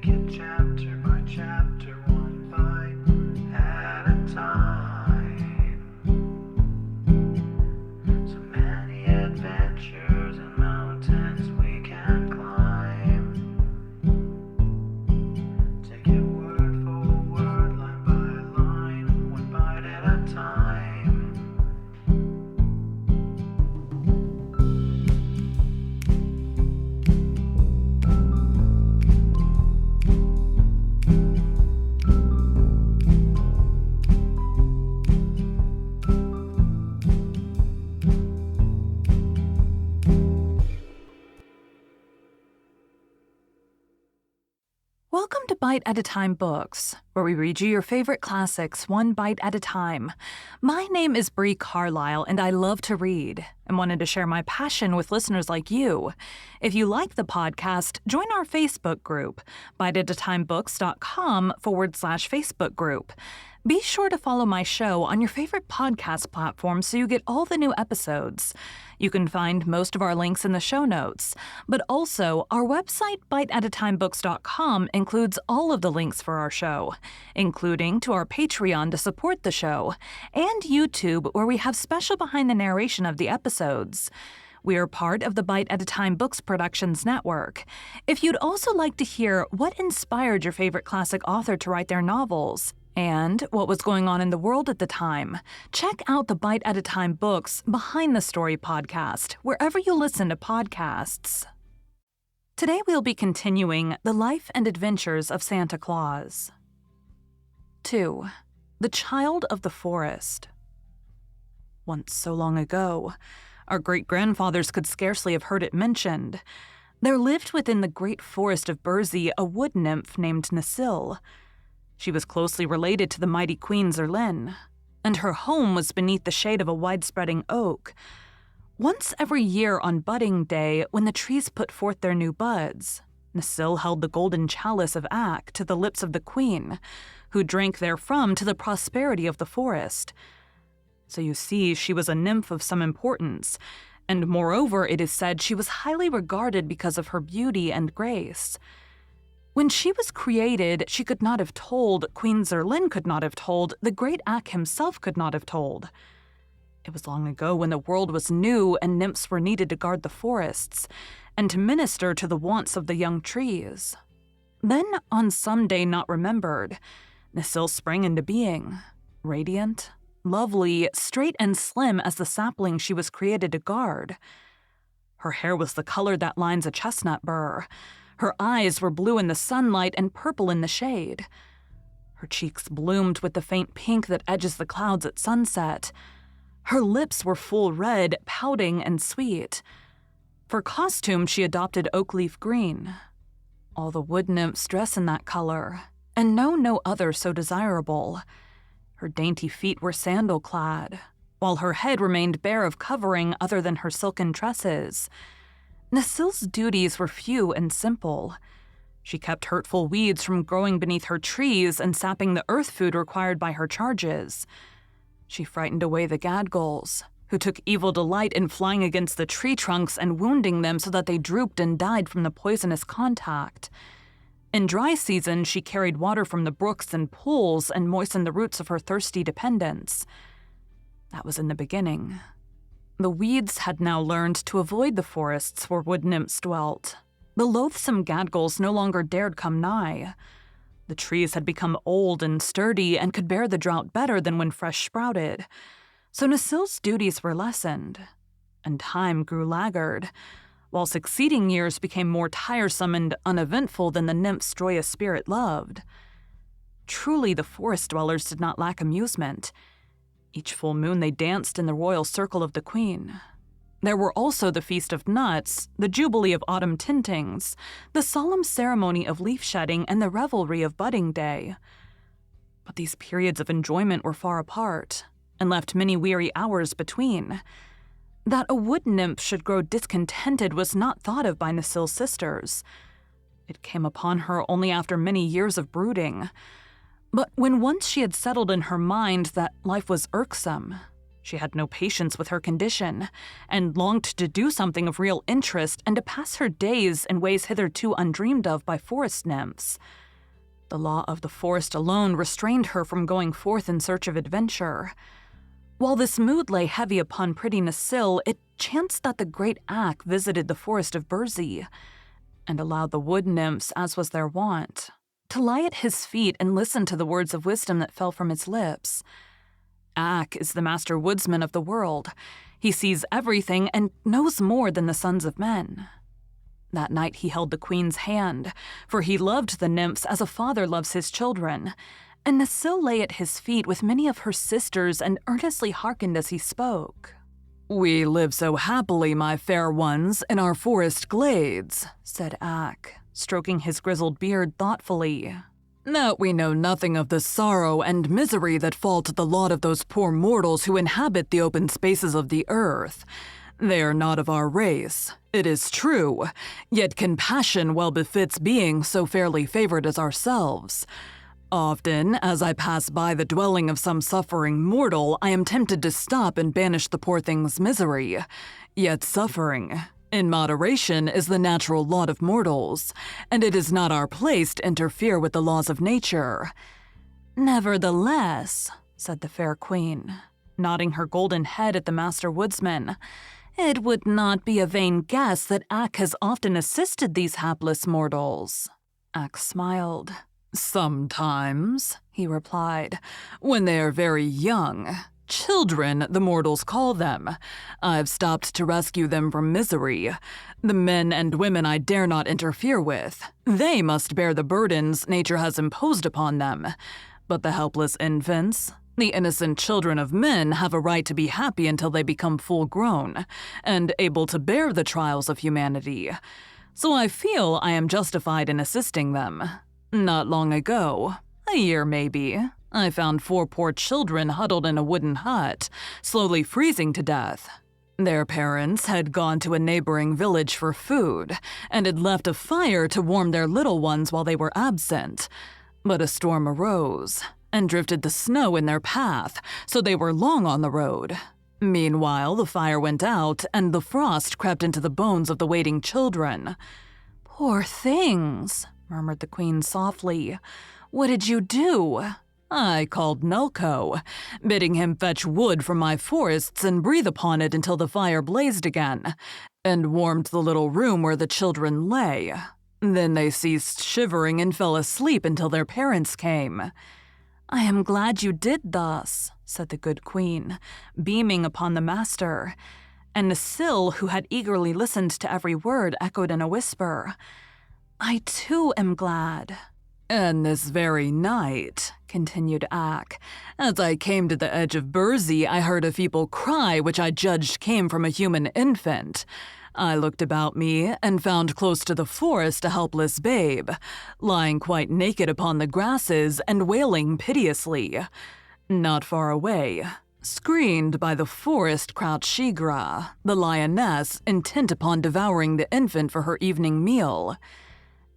it chapter by chapter, one bite at a time. So many adventures and mountains we can climb. Take it word for word, line by line, one bite at a time. Welcome to Bite at a Time Books, where we read you your favorite classics one bite at a time. My name is Bree Carlisle, and I love to read and wanted to share my passion with listeners like you. If you like the podcast, join our Facebook group, biteatatimebooks.com/Facebook group. Be sure to follow my show on your favorite podcast platform so you get all the new episodes. You can find most of our links in the show notes, but also our website, biteatatimebooks.com, includes all of the links for our show, including to our Patreon to support the show, and YouTube, where we have special behind the narration of the episodes. We are part of the Bite at a Time Books Productions Network. If you'd also like to hear what inspired your favorite classic author to write their novels, and what was going on in the world at the time, check out the Bite at a Time Books Behind the Story podcast, wherever you listen to podcasts. Today we'll be continuing the life and adventures of Santa Claus. 2. The Child of the Forest. Once so long ago, our great-grandfathers could scarcely have heard it mentioned, there lived within the great forest of Burzee a wood nymph named Necile. She was closely related to the mighty Queen Zerlin, and her home was beneath the shade of a wide-spreading oak. Once every year on budding day, when the trees put forth their new buds, Necile held the golden chalice of Ak to the lips of the queen, who drank therefrom to the prosperity of the forest. So you see, she was a nymph of some importance, and moreover, it is said she was highly regarded because of her beauty and grace. When she was created, she could not have told, Queen Zerlin could not have told, the great Ak himself could not have told. It was long ago when the world was new and nymphs were needed to guard the forests and to minister to the wants of the young trees. Then, on some day not remembered, Necile sprang into being, radiant, lovely, straight and slim as the sapling she was created to guard. Her hair was the color that lines a chestnut burr. Her eyes were blue in the sunlight and purple in the shade. Her cheeks bloomed with the faint pink that edges the clouds at sunset. Her lips were full red, pouting and sweet. For costume, she adopted oak leaf green. All the wood nymphs dress in that color, and know no other so desirable. Her dainty feet were sandal-clad, while her head remained bare of covering other than her silken tresses. Necile's duties were few and simple. She kept hurtful weeds from growing beneath her trees and sapping the earth food required by her charges. She frightened away the gadgulls, who took evil delight in flying against the tree trunks and wounding them so that they drooped and died from the poisonous contact. In dry season, she carried water from the brooks and pools and moistened the roots of her thirsty dependents. That was in the beginning. The weeds had now learned to avoid the forests where wood nymphs dwelt. The loathsome gadgulls no longer dared come nigh. The trees had become old and sturdy and could bear the drought better than when fresh sprouted. So Necile's duties were lessened, and time grew laggard, while succeeding years became more tiresome and uneventful than the nymph's joyous spirit loved. Truly, the forest dwellers did not lack amusement. Each full moon they danced in the royal circle of the queen. There were also the Feast of Nuts, the Jubilee of Autumn Tintings, the solemn ceremony of leaf shedding, and the revelry of Budding Day. But these periods of enjoyment were far apart, and left many weary hours between. That a wood nymph should grow discontented was not thought of by Necile's sisters. It came upon her only after many years of brooding. But when once she had settled in her mind that life was irksome, She had no patience with her condition, and longed to do something of real interest and to pass her days in ways hitherto undreamed of by forest nymphs. The law of the forest alone restrained her from going forth in search of adventure. While this mood lay heavy upon pretty Nasil, it chanced that the great Ak visited the forest of Burzee, and allowed the wood nymphs, as was their wont, to lie at his feet and listen to the words of wisdom that fell from his lips. Ak is the master woodsman of the world. He sees everything and knows more than the sons of men. That night he held the queen's hand, for he loved the nymphs as a father loves his children, and Nasil lay at his feet with many of her sisters and earnestly hearkened as he spoke. "We live so happily, my fair ones, in our forest glades," said Ak, stroking his grizzled beard thoughtfully, "that we know nothing of the sorrow and misery that fall to the lot of those poor mortals who inhabit the open spaces of the earth. They are not of our race, it is true, yet compassion well befits being so fairly favored as ourselves. Often, as I pass by the dwelling of some suffering mortal, I am tempted to stop and banish the poor thing's misery. Yet suffering, in moderation, is the natural lot of mortals, and it is not our place to interfere with the laws of nature." "Nevertheless," said the fair queen, nodding her golden head at the master woodsman, "it would not be a vain guess that Ak has often assisted these hapless mortals." Ak smiled. "Sometimes," he replied, "when they are very young. Children, the mortals call them. I've stopped to rescue them from misery. The men and women I dare not interfere with. They must bear the burdens nature has imposed upon them. But the helpless infants, the innocent children of men, have a right to be happy until they become full-grown and able to bear the trials of humanity. So I feel I am justified in assisting them. Not long ago, a year maybe, I found 4 poor children huddled in a wooden hut, slowly freezing to death. Their parents had gone to a neighboring village for food and had left a fire to warm their little ones while they were absent. But a storm arose and drifted the snow in their path, so they were long on the road. Meanwhile, the fire went out and the frost crept into the bones of the waiting children." "Poor things," murmured the queen softly. "What did you do?" "I called Nulko, bidding him fetch wood from my forests and breathe upon it until the fire blazed again, and warmed the little room where the children lay. Then they ceased shivering and fell asleep until their parents came." "I am glad you did thus," said the good queen, beaming upon the master, and Nasil, who had eagerly listened to every word, echoed in a whisper, "I too am glad." "And this very night," continued Ak, "as I came to the edge of Burzee, I heard a feeble cry which I judged came from a human infant. I looked about me and found close to the forest a helpless babe, lying quite naked upon the grasses and wailing piteously. Not far away, screened by the forest, crouched Shigra, the lioness, intent upon devouring the infant for her evening meal."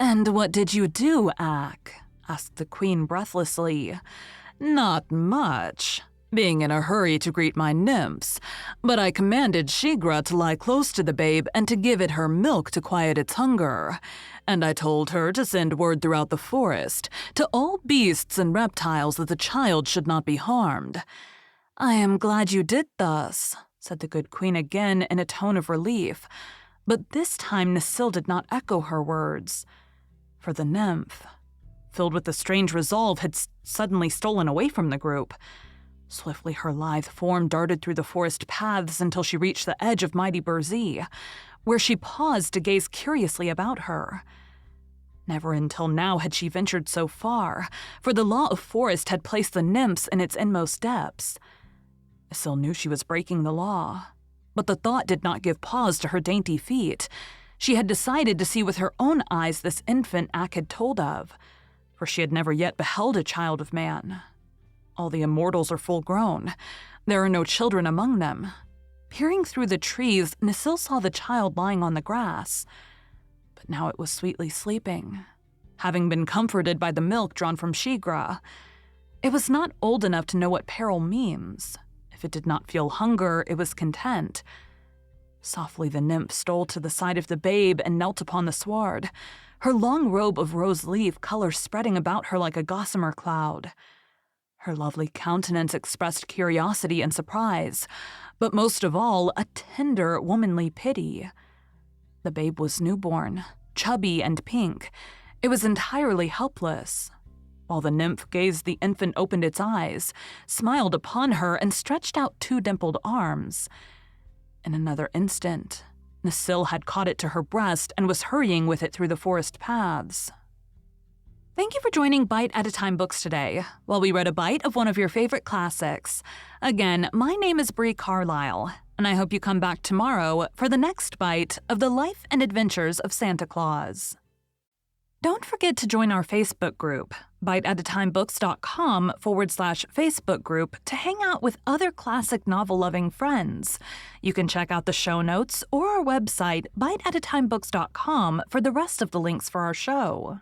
"And what did you do, Ak?" asked the queen breathlessly. "Not much, being in a hurry to greet my nymphs, but I commanded Shigra to lie close to the babe and to give it her milk to quiet its hunger, and I told her to send word throughout the forest to all beasts and reptiles that the child should not be harmed." "I am glad you did thus," said the good queen again in a tone of relief, but this time Nasil did not echo her words. For the nymph, filled with a strange resolve, had suddenly stolen away from the group. Swiftly her lithe form darted through the forest paths until she reached the edge of mighty Burzee, where she paused to gaze curiously about her. Never until now had she ventured so far, for the law of forest had placed the nymphs in its inmost depths. Nasil knew she was breaking the law, but the thought did not give pause to her dainty feet. She had decided to see with her own eyes this infant Ak had told of, for she had never yet beheld a child of man. All the immortals are full grown. There are no children among them. Peering through the trees, Nasil saw the child lying on the grass, but now it was sweetly sleeping, having been comforted by the milk drawn from Shigra. It was not old enough to know what peril means, If it did not feel hunger, it was content. Softly the nymph stole to the side of the babe and knelt upon the sward, her long robe of rose-leaf color spreading about her like a gossamer cloud. Her lovely countenance expressed curiosity and surprise, but most of all, a tender, womanly pity. The babe was newborn, chubby and pink. It was entirely helpless. While the nymph gazed, the infant opened its eyes, smiled upon her, and stretched out 2 dimpled arms. In another instant, Nasil had caught it to her breast and was hurrying with it through the forest paths. Thank you for joining Bite at a Time Books today, while we read a bite of one of your favorite classics. Again, my name is Bree Carlisle, and I hope you come back tomorrow for the next bite of the life and adventures of Santa Claus. Don't forget to join our Facebook group, biteatatimebooks.com/Facebook group, to hang out with other classic novel-loving friends. You can check out the show notes or our website, biteatatimebooks.com, for the rest of the links for our show.